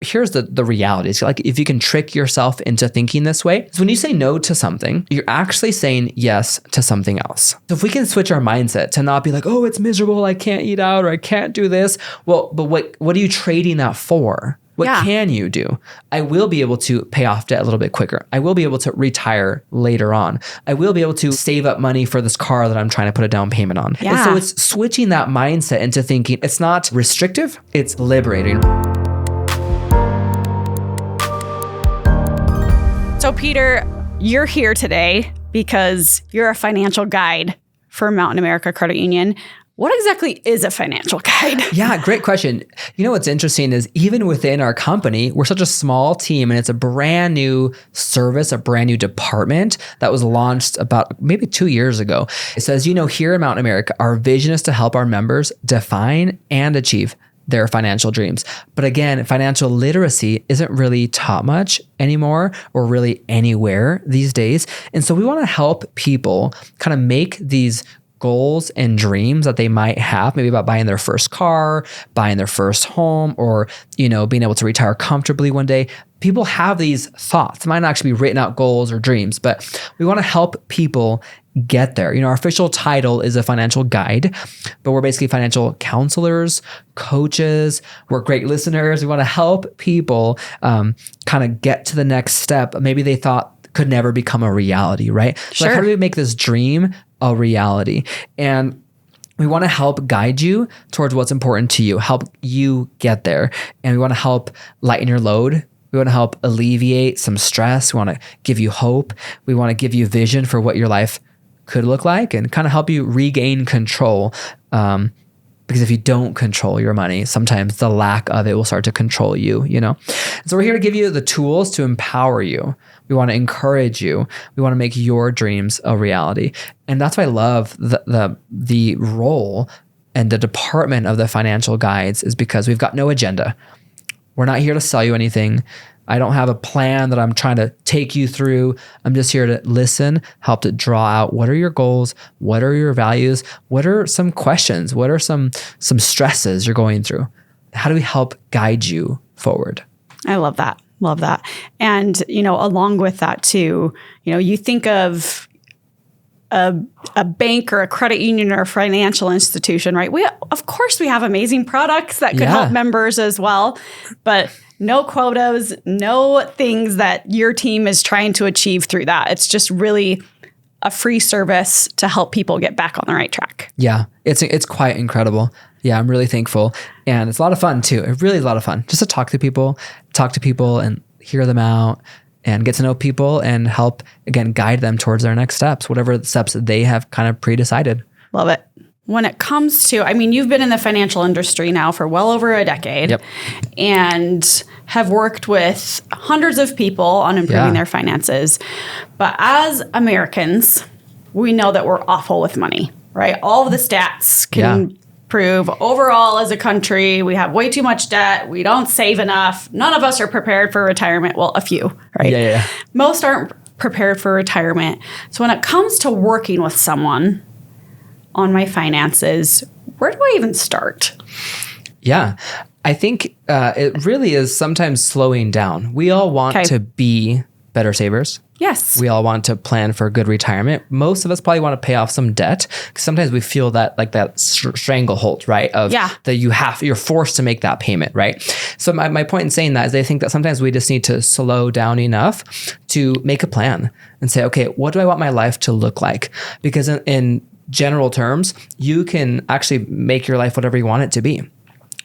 here's the reality. It's like if you can trick yourself into thinking this way, so when you say no to something, you're actually saying yes to something else. So if we can switch our mindset to not be like, oh, it's miserable, I can't eat out, or I can't do this. Well, but what are you trading that for? What can you do? I will be able to pay off debt a little bit quicker. I will be able to retire later on. I will be able to save up money for this car that I'm trying to put a down payment on. Yeah. And so it's switching that mindset into thinking it's not restrictive, it's liberating. So Peter, you're here today because you're a financial guide for Mountain America Credit Union. What exactly is a financial guide? Yeah, great question. You know, what's interesting is even within our company, we're such a small team and it's a brand new service, a brand new department that was launched about maybe 2 years ago. It says, here in Mountain America, our vision is to help our members define and achieve their financial dreams. But again, financial literacy isn't really taught much anymore or really anywhere these days. And so we want to help people kind of make these goals and dreams that they might have, maybe about buying their first car, buying their first home, or, being able to retire comfortably one day. People have these thoughts. It might not actually be written out goals or dreams, but we want to help people get there. Our official title is a financial guide, but we're basically financial counselors, coaches. We're great listeners. We want to help people kind of get to the next step. Maybe they thought could never become a reality, right? Sure. So how do we make this dream a reality? And we want to help guide you towards what's important to you, help you get there. And we want to help lighten your load. We want to help alleviate some stress. We want to give you hope. We want to give you vision for what your life could look like and kind of help you regain control. Because if you don't control your money, sometimes the lack of it will start to control you, So we're here to give you the tools to empower you. We want to encourage you. We want to make your dreams a reality. And that's why I love the role and the department of the financial guides is because we've got no agenda. We're not here to sell you anything. I don't have a plan that I'm trying to take you through. I'm just here to listen, help to draw out what are your goals, what are your values, what are some questions, what are some stresses you're going through. How do we help guide you forward? I love that. Love that. And, along with that too, you think of a bank or a credit union or a financial institution, right? Of course we have amazing products that could help members as well, but no quotas, no things that your team is trying to achieve through that. It's just really a free service to help people get back on the right track. Yeah, it's quite incredible. Yeah, I'm really thankful. And it's a lot of fun too. It really is a lot of fun just to talk to people and hear them out and get to know people and help, again, guide them towards their next steps, whatever the steps that they have kind of pre-decided. Love it. When it comes to, you've been in the financial industry now for well over a decade. Yep. And have worked with hundreds of people on improving their finances. But as Americans, we know that we're awful with money, right? All of the stats can prove overall as a country, we have way too much debt. We don't save enough. None of us are prepared for retirement. Well, a few, right? Yeah. Most aren't prepared for retirement. So when it comes to working with someone on my finances, where do I even start? Yeah, I think it really is sometimes slowing down. We all want to be better savers. Yes. We all want to plan for a good retirement. Most of us probably want to pay off some debt because sometimes we feel that like that stranglehold, right? Of that you're forced to make that payment, right? So my point in saying that is I think that sometimes we just need to slow down enough to make a plan and say, okay, what do I want my life to look like? Because in general terms, you can actually make your life whatever you want it to be.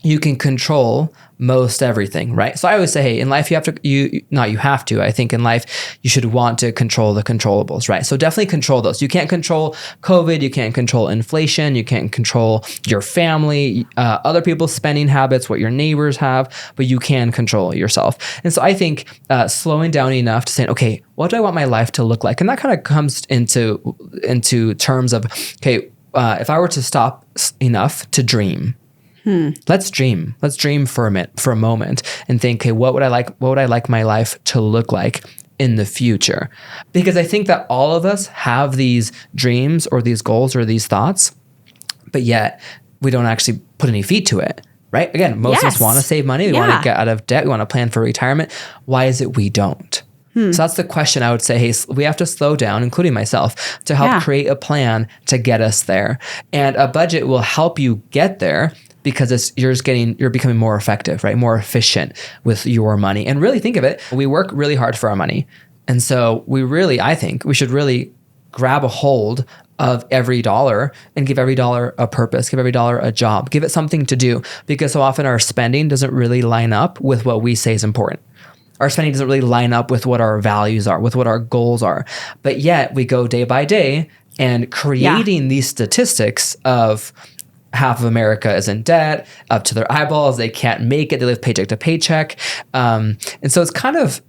You can control most everything, right? So I always say, hey, in life, I think in life, you should want to control the controllables, right? So definitely control those. You can't control COVID. You can't control inflation. You can't control your family, other people's spending habits, what your neighbors have, but you can control yourself. And so I think slowing down enough to say, okay, what do I want my life to look like? And that kind of comes into terms of, okay, if I were to stop enough to dream, let's dream. Let's dream for a moment and think, okay, what would I like my life to look like in the future? Because I think that all of us have these dreams or these goals or these thoughts, but yet we don't actually put any feet to it, right? Again, most of us want to save money. We want to get out of debt. We want to plan for retirement. Why is it we don't? So that's the question I would say, hey, we have to slow down, including myself, to help create a plan to get us there. And a budget will help you get there because you're becoming more effective, right? More efficient with your money. And really think of it, we work really hard for our money. And so I think we should really grab a hold of every dollar and give every dollar a purpose, give every dollar a job, give it something to do, because so often our spending doesn't really line up with what we say is important. Our spending doesn't really line up with what our values are, with what our goals are. But yet we go day by day and creating these statistics of half of America is in debt, up to their eyeballs. They can't make it. They live paycheck to paycheck. And so it's kind of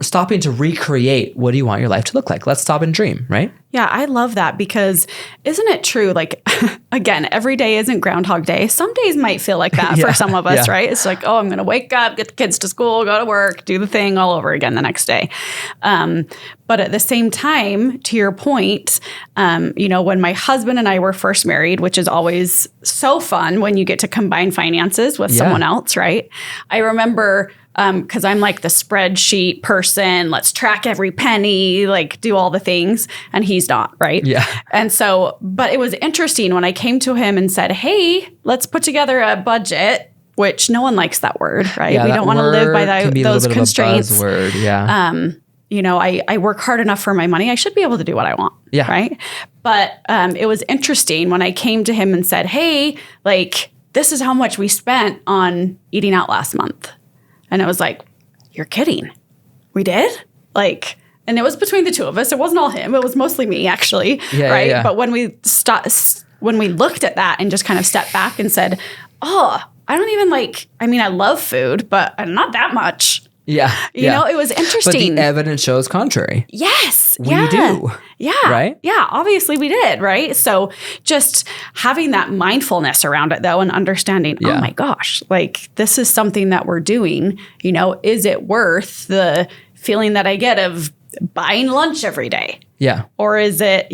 stopping to recreate what do you want your life to look like. Let's stop and dream, right? Yeah, I love that, because isn't it true? Like, again, every day isn't Groundhog Day. Some days might feel like that for some of us, right? It's like, oh, I'm going to wake up, get the kids to school, go to work, do the thing all over again the next day. But at the same time, to your point, when my husband and I were first married, which is always so fun when you get to combine finances with someone else, right? I remember because I'm like the spreadsheet person, let's track every penny, like do all the things. And he's not, right? Yeah. And so, but it was interesting when I came to him and said, hey, let's put together a budget, which no one likes that word, right? Yeah, we don't want to live by those constraints. Word, yeah. I work hard enough for my money. I should be able to do what I want. Yeah. Right. But it was interesting when I came to him and said, hey, like, this is how much we spent on eating out last month. And it was like, you're kidding. We did? Like, and it was between the two of us. It wasn't all him. It was mostly me, actually. Right. Yeah. But when we looked at that and just kind of stepped back and said, oh, I don't even I love food, but not that much. Yeah. You know, it was interesting. But the evidence shows contrary. Yes. We do. Yeah. Right? Yeah. Obviously we did. Right. So just having that mindfulness around it, though, and understanding, oh my gosh, like this is something that we're doing, is it worth the feeling that I get of buying lunch every day? Yeah. Or is it,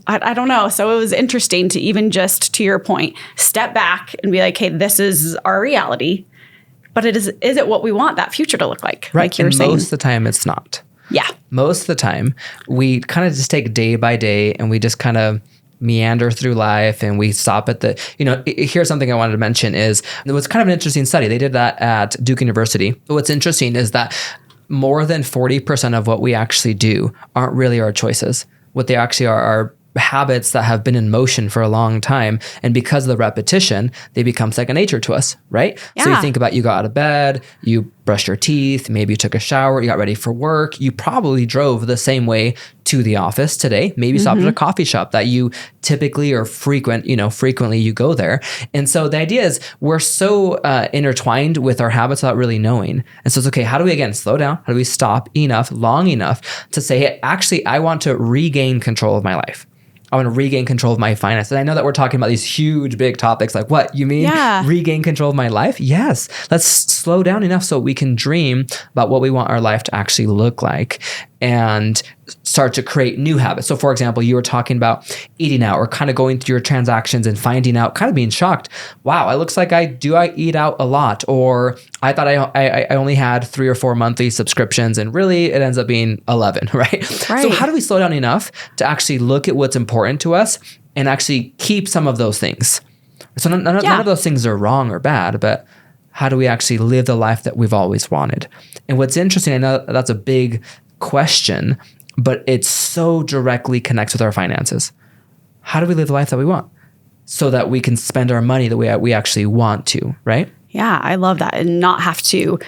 I don't know. So it was interesting to even just, to your point, step back and be like, hey, this is our reality. But is it what we want that future to look like? Right. Like you were saying. Most of the time it's not. Yeah. Most of the time we kind of just take day by day and we just kind of meander through life and we stop at here's something I wanted to mention is it was kind of an interesting study. They did that at Duke University. What's interesting is that more than 40% of what we actually do aren't really our choices. What they actually are habits that have been in motion for a long time. And because of the repetition, they become second nature to us, right? Yeah. So you think about, you got out of bed, you brushed your teeth, maybe you took a shower, you got ready for work. You probably drove the same way to the office today. Maybe stopped at a coffee shop that you typically or frequently you go there. And so the idea is we're so intertwined with our habits without really knowing. And so it's okay, how do we, again, slow down? How do we stop long enough to say, hey, actually, I want to regain control of my life. I want to regain control of my finances. And I know that we're talking about these huge, big topics like, what, you mean regain control of my life? Yes. Let's slow down enough so we can dream about what we want our life to actually look like and start to create new habits. So for example, you were talking about eating out or kind of going through your transactions and finding out, kind of being shocked. Wow, it looks like I eat out a lot, or I thought I only had 3 or 4 monthly subscriptions and really it ends up being 11, right? So how do we slow down enough to actually look at what's important to us and actually keep some of those things? So none of those things are wrong or bad, but how do we actually live the life that we've always wanted? And what's interesting, I know that's a big question, but it so directly connects with our finances. How do we live the life that we want so that we can spend our money the way we actually want to, right? Yeah, I love that. And not have to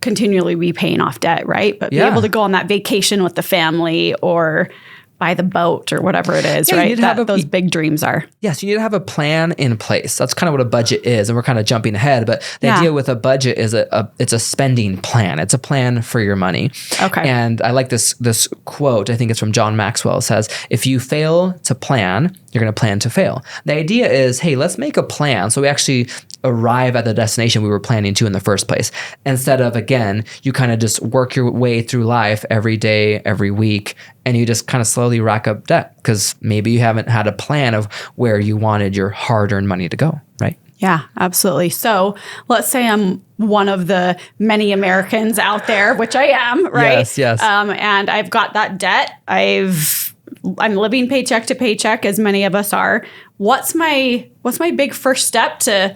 continually be paying off debt, right? But be able to go on that vacation with the family or buy the boat or whatever it is, right? Those big dreams are. Yes, you need to have a plan in place. That's kind of what a budget is. And we're kind of jumping ahead, but the idea with a budget is it's a spending plan. It's a plan for your money. Okay. And I like this quote, I think it's from John Maxwell. It says, if you fail to plan, you're going to plan to fail. The idea is, hey, let's make a plan so we actually arrive at the destination we were planning to in the first place. Instead of, again, you kind of just work your way through life every day, every week, and you just kind of slowly rack up debt because maybe you haven't had a plan of where you wanted your hard-earned money to go, right? Yeah, absolutely. So let's say I'm one of the many Americans out there, which I am, right? Yes. And I've got that debt. I'm living paycheck to paycheck, as many of us are. What's my big first step to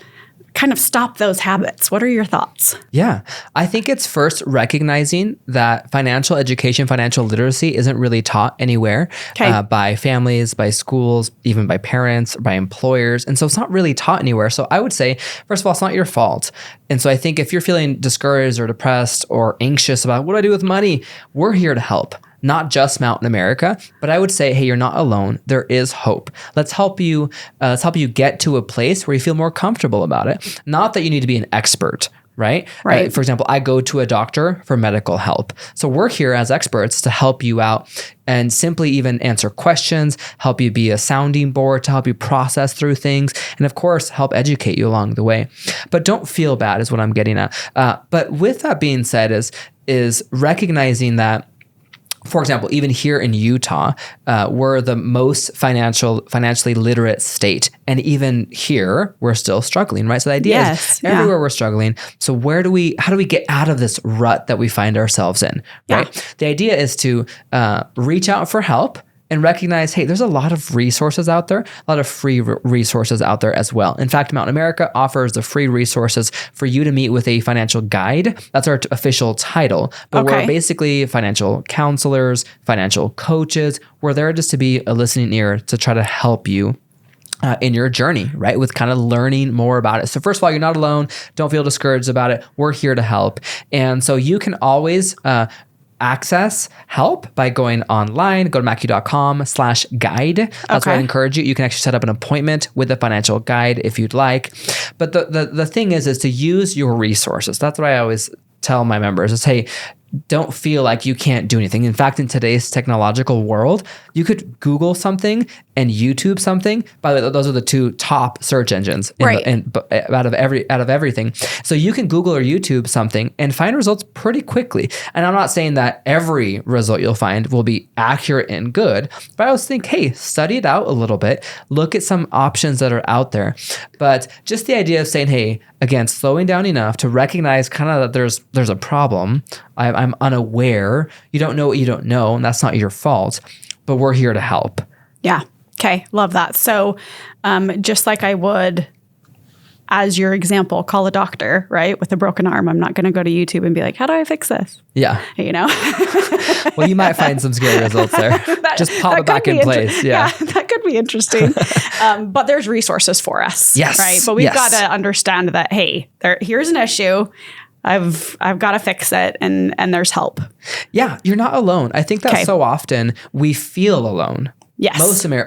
kind of stop those habits? What are your thoughts? Yeah, I think it's first recognizing that financial education, financial literacy isn't really taught anywhere by families, by schools, even by parents, by employers. And so it's not really taught anywhere. So I would say, first of all, it's not your fault. And so I think if you're feeling discouraged or depressed or anxious about what do I do with money, we're here to help. Not just Mountain America, but I would say, hey, you're not alone. There is hope. Let's help you get to a place where you feel more comfortable about it. Not that you need to be an expert, right? For example, I go to a doctor for medical help. So we're here as experts to help you out and simply even answer questions, help you be a sounding board to help you process through things, and of course, help educate you along the way. But don't feel bad is what I'm getting at. But with that being said is recognizing that, for example, even here in Utah, we're the most financially literate state. And even here, we're still struggling, right? So the idea is everywhere we're struggling. So how do we get out of this rut that we find ourselves in, right? Yeah. The idea is to reach out for help and recognize, hey, there's a lot of resources out there, a lot of free resources out there as well. In fact, Mountain America offers the free resources for you to meet with a financial guide. That's our official title. But we're basically financial counselors, financial coaches. We're there just to be a listening ear to try to help you in your journey, right? With kind of learning more about it. So first of all, you're not alone. Don't feel discouraged about it. We're here to help. And so you can always access help by going online. Go to mackey.com/guide. That's where I encourage you. You can actually set up an appointment with a financial guide if you'd like. But the thing is to use your resources. That's what I always tell my members is, hey, don't feel like you can't do anything. In fact, in today's technological world, you could Google something and YouTube something. By the way, those are the two top search engines out of everything. So you can Google or YouTube something and find results pretty quickly. And I'm not saying that every result you'll find will be accurate and good, but I always think, hey, study it out a little bit. Look at some options that are out there. But just the idea of saying, hey, again, slowing down enough to recognize kind of that there's a problem. I'm unaware. You don't know what you don't know, and that's not your fault, but we're here to help. Yeah. Okay. Love that. So just like I would, as your example, call a doctor, right? With a broken arm. I'm not going to go to YouTube and be like, how do I fix this? Yeah. You know? Well, you might find some scary results there. Just pop it back in place. Yeah. That could be interesting. But there's resources for us. Yes. Right. But we've got to understand that, hey, here's an issue. I've got to fix it, and there's help. Yeah, you're not alone. I think that so often we feel alone. Yes.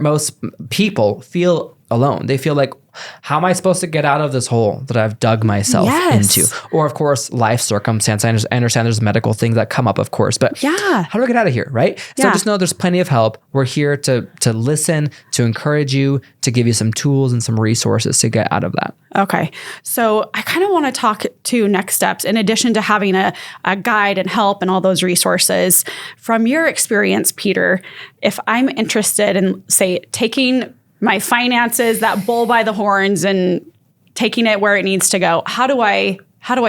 Most people feel alone. They feel like, how am I supposed to get out of this hole that I've dug myself into? Or of course, life circumstance. I understand there's medical things that come up, of course, but how do I get out of here, right? So just know there's plenty of help. We're here to listen, to encourage you, to give you some tools and some resources to get out of that. Okay. So I kind of want to talk to next steps. In addition to having a guide and help and all those resources, from your experience, Peter, if I'm interested in, say, taking my finances, that bull by the horns, and taking it where it needs to go, how do I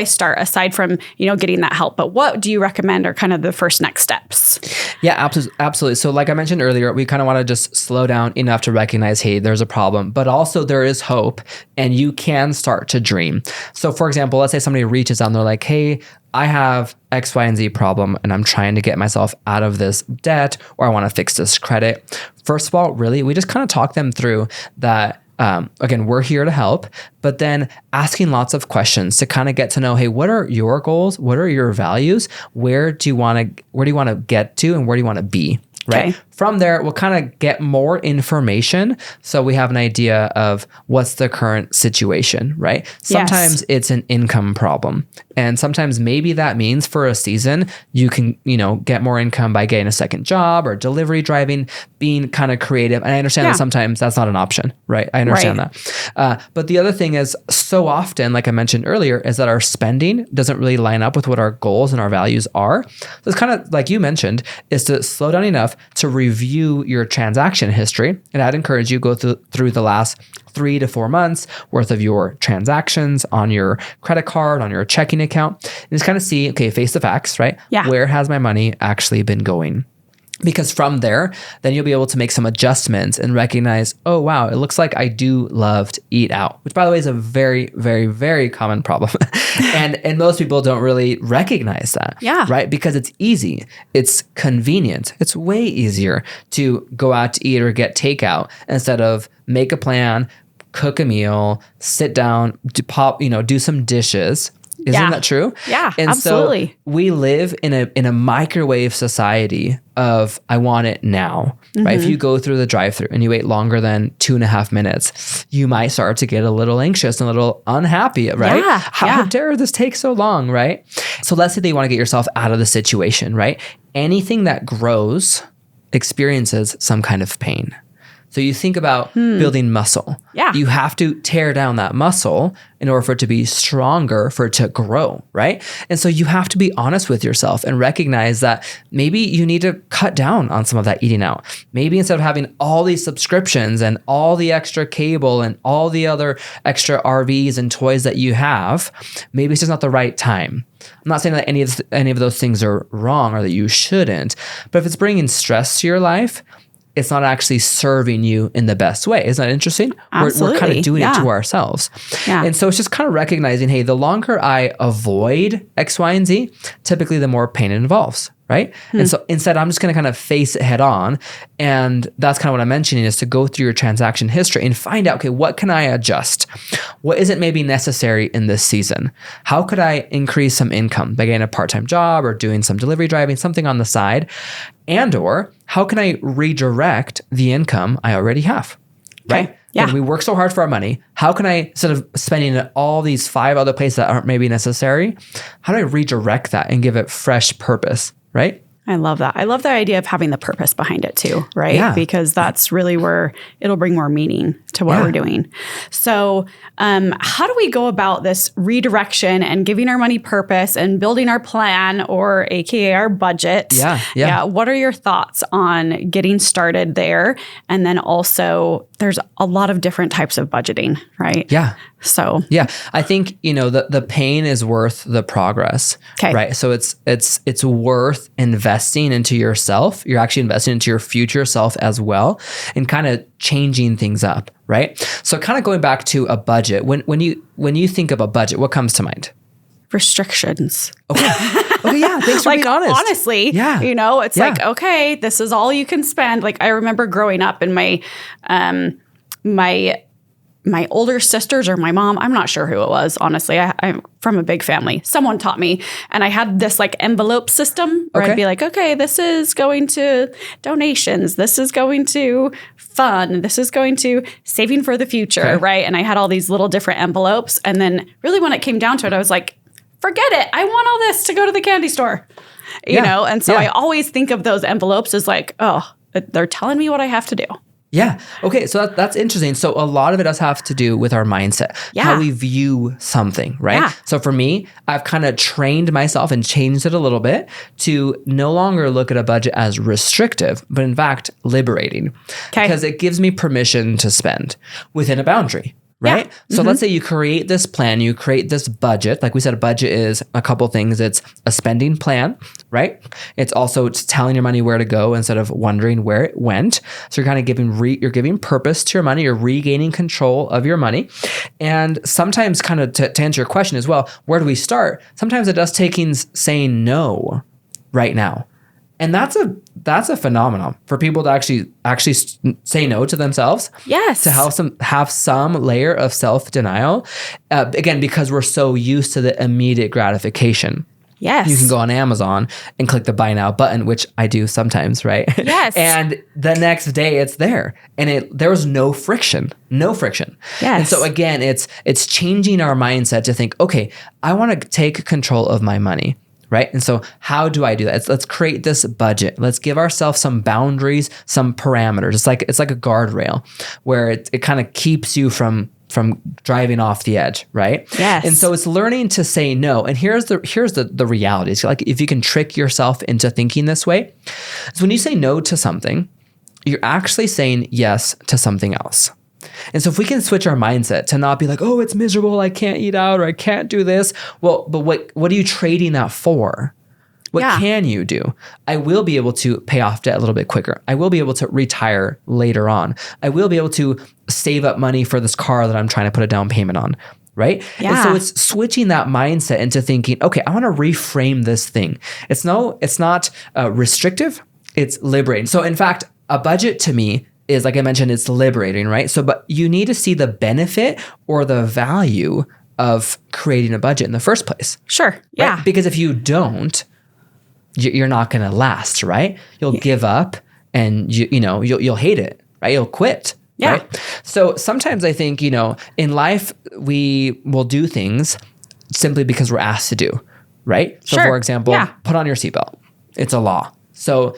start, aside from, getting that help? But what do you recommend are kind of the first next steps? Yeah, absolutely. So like I mentioned earlier, we kind of want to just slow down enough to recognize, hey, there's a problem, but also there is hope and you can start to dream. So for example, let's say somebody reaches out and they're like, hey, I have X, Y, and Z problem and I'm trying to get myself out of this debt, or I want to fix this credit. First of all, really, we just kind of talk them through that. Again, we're here to help, but then asking lots of questions to kind of get to know, hey, what are your goals? What are your values? Where do you want to get to, and where do you want to be? Right. Okay. From there, we'll kind of get more information so we have an idea of what's the current situation, right? Sometimes it's an income problem. And sometimes maybe that means for a season, you can, get more income by getting a second job or delivery driving, being kind of creative. And I understand that sometimes that's not an option, right? I understand that. But the other thing is, so often, like I mentioned earlier, is that our spending doesn't really line up with what our goals and our values are. So it's kind of like you mentioned, is to slow down enough to review your transaction history. And I'd encourage you go through the last 3 to 4 months worth of your transactions on your credit card, on your checking account, and just kind of see, okay, face the facts, right? Yeah. Where has my money actually been going? Because from there, then you'll be able to make some adjustments and recognize, oh, wow, it looks like I do love to eat out, which by the way is a very, very, very common problem. and most people don't really recognize that, right? Because it's easy. It's convenient. It's way easier to go out to eat or get takeout instead of make a plan, cook a meal, sit down, do some dishes. Isn't that true? Yeah, and absolutely. So we live in a microwave society of I want it now, right? If you go through the drive-thru and you wait longer than 2.5 minutes, you might start to get a little anxious and a little unhappy, right? Yeah, How dare this take so long, right? So let's say that you want to get yourself out of the situation, right? Anything that grows experiences some kind of pain. So you think about building muscle. Yeah. You have to tear down that muscle in order for it to be stronger, for it to grow, right? And so you have to be honest with yourself and recognize that maybe you need to cut down on some of that eating out. Maybe instead of having all these subscriptions and all the extra cable and all the other extra RVs and toys that you have, maybe it's just not the right time. I'm not saying that any of those things are wrong or that you shouldn't, but if it's bringing stress to your life, it's not actually serving you in the best way. Isn't that interesting? Absolutely. We're kind of doing it to ourselves. Yeah. And so it's just kind of recognizing, hey, the longer I avoid X, Y, and Z, typically the more pain it involves, right? And so instead, I'm just going to kind of face it head on. And that's kind of what I'm mentioning is to go through your transaction history and find out, okay, what can I adjust? What isn't maybe necessary in this season? How could I increase some income by getting a part-time job or doing some delivery driving, something on the side? And or how can I redirect the income I already have, right? Okay. Yeah. And we work so hard for our money. How can I, instead of spending it all these 5 other places that aren't maybe necessary, how do I redirect that and give it fresh purpose, right? I love that. I love the idea of having the purpose behind it too, right? Yeah. Because that's really where it'll bring more meaning to what we're doing. So how do we go about this redirection and giving our money purpose and building our plan, or AKA our budget? Yeah. What are your thoughts on getting started there? And then also there's a lot of different types of budgeting, right? Yeah. So yeah, I think, the pain is worth the progress, right? So it's worth investing into yourself. You're actually investing into your future self as well, and kind of changing things up, right? So kind of going back to a budget, when you think of a budget, what comes to mind? Restrictions. Okay, yeah, thanks for being honest. Honestly, it's like, okay, this is all you can spend. Like I remember growing up and my older sisters or my mom, I'm not sure who it was, honestly. I'm from a big family. Someone taught me. And I had this like envelope system where I'd be like, okay, this is going to donations. This is going to fun. This is going to saving for the future, right? And I had all these little different envelopes. And then really when it came down to it, I was like, forget it. I want all this to go to the candy store, you know? And so I always think of those envelopes as like, oh, they're telling me what I have to do. Yeah. Okay. So that's interesting. So a lot of it does have to do with our mindset, how we view something, right? Yeah. So for me, I've kind of trained myself and changed it a little bit to no longer look at a budget as restrictive, but in fact, liberating. Because it gives me permission to spend within a boundary. Right? So let's say you create this plan, you create this budget. Like we said, a budget is a couple things. It's a spending plan, right? It's also telling your money where to go instead of wondering where it went. So you're kind of giving purpose to your money. You're regaining control of your money. And sometimes kind of to answer your question as well, where do we start? Sometimes it does taking saying no right now. And that's a phenomenon for people to actually say no to themselves. Yes. To have some layer of self-denial. Again, because we're so used to the immediate gratification. Yes. You can go on Amazon and click the buy now button, which I do sometimes, right? Yes. And the next day it's there. And there was no friction. No friction. Yes. And so again, it's changing our mindset to think, okay, I want to take control of my money. Right? And so how do I do that? Let's create this budget. Let's give ourselves some boundaries, some parameters. It's like a guardrail where it kind of keeps you from driving off the edge, right? Yes. And so it's learning to say no. And here's the reality. It's like if you can trick yourself into thinking this way, is when you say no to something, you're actually saying yes to something else. And so if we can switch our mindset to not be like, oh, it's miserable, I can't eat out, or I can't do this. Well, but what are you trading that for? What can you do? I will be able to pay off debt a little bit quicker. I will be able to retire later on. I will be able to save up money for this car that I'm trying to put a down payment on, right? Yeah. And so it's switching that mindset into thinking, okay, I want to reframe this thing. It's not restrictive, it's liberating. So in fact, a budget to me is, like I mentioned, it's liberating, right? So, but you need to see the benefit or the value of creating a budget in the first place. Sure. Yeah. Right? Because if you don't, you're not going to last, right? You'll give up and you'll hate it, right? You'll quit. Yeah. Right? So sometimes I think, in life, we will do things simply because we're asked to do, right? So for example, put on your seatbelt. It's a law. So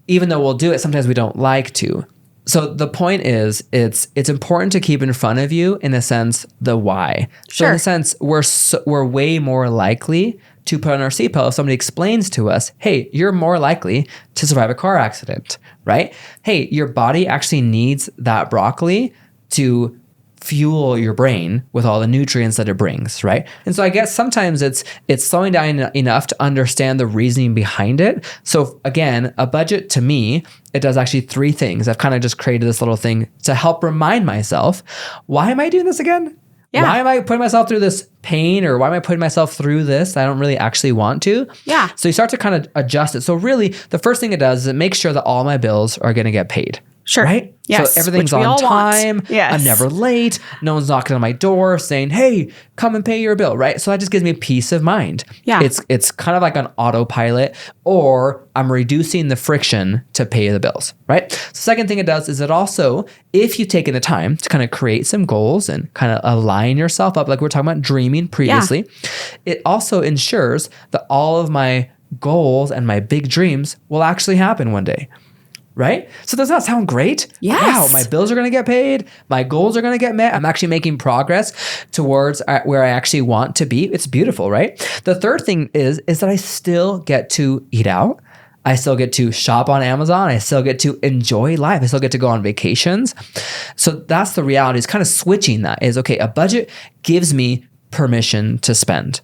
even though we'll do it, sometimes we don't like to. So the point is, it's important to keep in front of you, in a sense, the why. So in a sense, we're way more likely to put on our seatbelt if somebody explains to us, hey, you're more likely to survive a car accident, right? Hey, your body actually needs that broccoli to fuel your brain with all the nutrients that it brings, right? And so I guess sometimes it's slowing down enough to understand the reasoning behind it. So again, a budget to me, it does actually 3 things. I've kind of just created this little thing to help remind myself, why am I doing this again? Yeah. Why am I putting myself through this pain, or why am I putting myself through this I don't really actually want to? Yeah. So you start to kind of adjust it. So really, the first thing it does is it makes sure that all my bills are going to get paid. Sure. Right? Yes. So everything's on time. Yes. I'm never late. No one's knocking on my door saying, hey, come and pay your bill, right? So that just gives me peace of mind. Yeah. It's kind of like an autopilot, or I'm reducing the friction to pay the bills, right? The second thing it does is it also, if you've taken the time to kind of create some goals and kind of align yourself up, like we were talking about dreaming previously, it also ensures that all of my goals and my big dreams will actually happen one day. Right? So does that sound great? Yes. Wow, my bills are going to get paid. My goals are going to get met. I'm actually making progress towards where I actually want to be. It's beautiful, right? The third thing is that I still get to eat out. I still get to shop on Amazon. I still get to enjoy life. I still get to go on vacations. So that's the reality, is kind of switching that is, okay, a budget gives me permission to spend.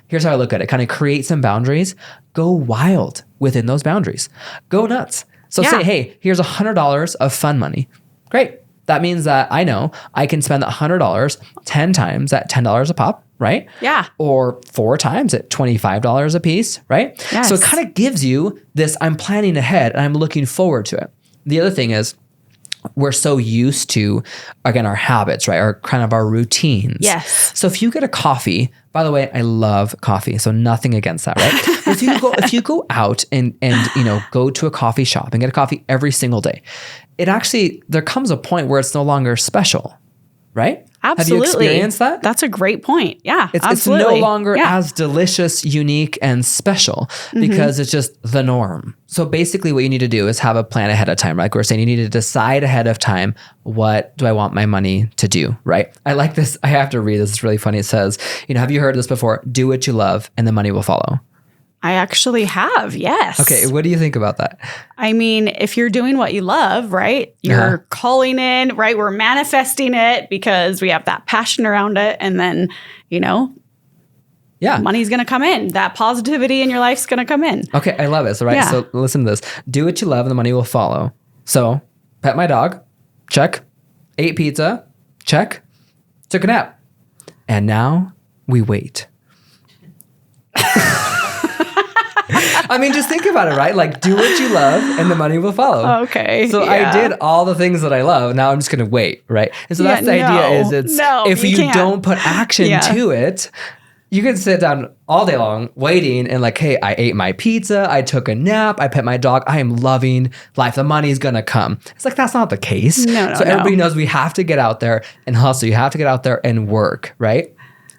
Here's how I look at it. Kind of create some boundaries. Go wild within those boundaries. Go nuts. So say, hey, here's $100 of fun money. Great. That means that I know I can spend that $100 10 times at $10 a pop, right? Yeah. Or 4 times at $25 a piece, right? Yes. So it kind of gives you this, I'm planning ahead and I'm looking forward to it. The other thing is, we're so used to, again, our habits, right? Our kind of our routines. Yes. So if you get a coffee, by the way, I love coffee, so nothing against that, right? if you go out and go to a coffee shop and get a coffee every single day, there comes a point where it's no longer special, right? Absolutely. Have you experienced that? That's a great point. Yeah, absolutely. It's no longer as delicious, unique, and special because it's just the norm. So basically what you need to do is have a plan ahead of time. Like we're saying, you need to decide ahead of time, what do I want my money to do, right? I like this. I have to read this. It's really funny. It says, have you heard this before? Do what you love and the money will follow. I actually have, yes. Okay, what do you think about that? I mean, if you're doing what you love, right? You're calling in, right? We're manifesting it because we have that passion around it. And then, money's going to come in. That positivity in your life's going to come in. Okay, I love it. So, right, so listen to this. Do what you love and the money will follow. So, pet my dog, check. Ate pizza, check. Took a nap. And now we wait. I mean, just think about it, right? Like, do what you love and the money will follow. Okay. So I did all the things that I love. Now I'm just going to wait, right? And so that's the idea is if you don't put action to it, you can sit down all day long waiting and like, hey, I ate my pizza. I took a nap. I pet my dog. I am loving life. The money's going to come. It's like, that's not the case. No. So everybody knows we have to get out there and hustle. You have to get out there and work, right?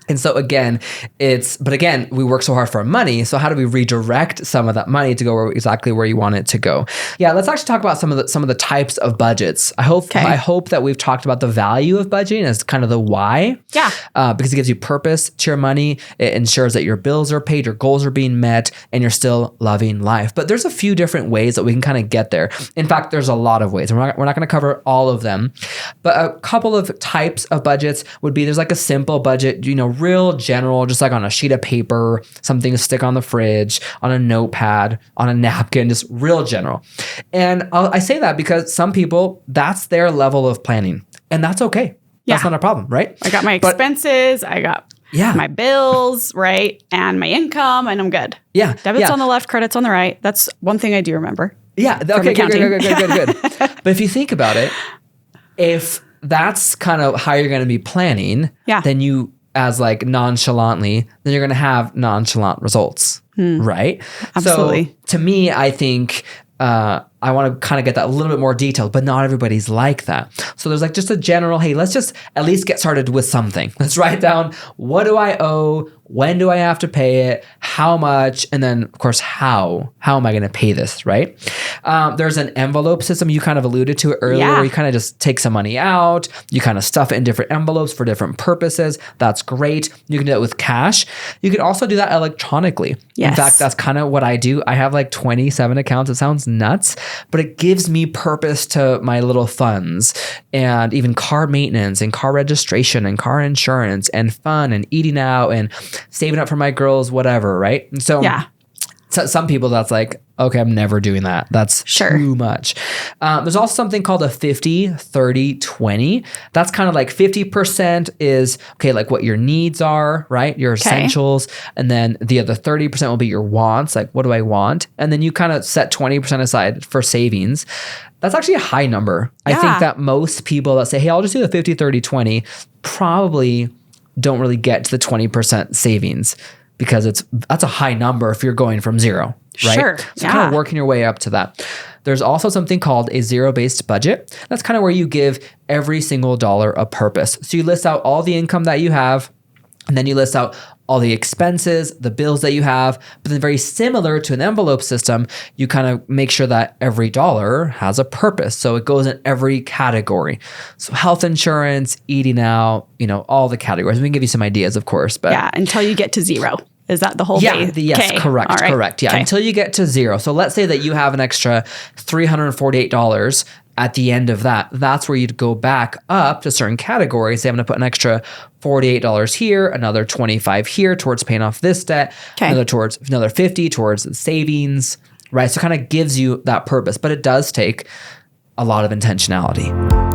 And so again, we work so hard for our money. So how do we redirect some of that money to go exactly where you want it to go? Yeah, let's actually talk about some of the types of budgets. I hope that we've talked about the value of budgeting as kind of the why. Yeah. Because it gives you purpose to your money. It ensures that your bills are paid, your goals are being met, and you're still loving life. But there's a few different ways that we can kind of get there. In fact, there's a lot of ways. And we're not going to cover all of them. But a couple of types of budgets would be, there's like a simple budget, real general, just like on a sheet of paper, something to stick on the fridge, on a notepad, on a napkin, just real general. And I say that because some people, that's their level of planning, and that's okay. Yeah. That's not a problem, right? I got my expenses, I got my bills, right? And my income, and I'm good. Yeah. Debits on the left, credits on the right. That's one thing I do remember. Yeah. Okay, good. But if you think about it, if that's kind of how you're going to be planning, then you, as like nonchalantly, then you're going to have nonchalant results, right? Absolutely. So to me, I think I want to kind of get that a little bit more detailed, but not everybody's like that. So there's like just a general, hey, let's just at least get started with something. Let's write down, what do I owe? When do I have to pay it? How much? And then, of course, how am I going to pay this, right? There's an envelope system. You kind of alluded to it earlier, where you kind of just take some money out. You kind of stuff it in different envelopes for different purposes. That's great. You can do it with cash. You can also do that electronically. Yes. In fact, that's kind of what I do. I have like 27 accounts. It sounds nuts, but it gives me purpose to my little funds, and even car maintenance and car registration and car insurance and fun and eating out and saving up for my girls, whatever, right? And so, some people, that's like, okay, I'm never doing that. That's too much. There's also something called a 50, 30, 20. That's kind of like 50% is, okay, like what your needs are, right? Your essentials. And then the other 30% will be your wants. Like, what do I want? And then you kind of set 20% aside for savings. That's actually a high number. I think that most people that say, hey, I'll just do the 50, 30, 20 probably don't really get to the 20% savings, because that's a high number if you're going from zero, right? Sure. So kind of working your way up to that. There's also something called a zero-based budget. That's kind of where you give every single dollar a purpose. So you list out all the income that you have, and then you list out all the expenses, the bills that you have. But then, very similar to an envelope system, you kind of make sure that every dollar has a purpose. So it goes in every category. So health insurance, eating out, all the categories. We can give you some ideas, of course. But until you get to zero. Is that the whole base? Yes, correct. Right. Correct. Yeah. Until you get to zero. So let's say that you have an extra $348 at the end of that. That's where you'd go back up to certain categories. Say, I'm going to put an extra $48 here, another $25 here towards paying off this debt, another $50 towards savings, right? So it kind of gives you that purpose, but it does take a lot of intentionality.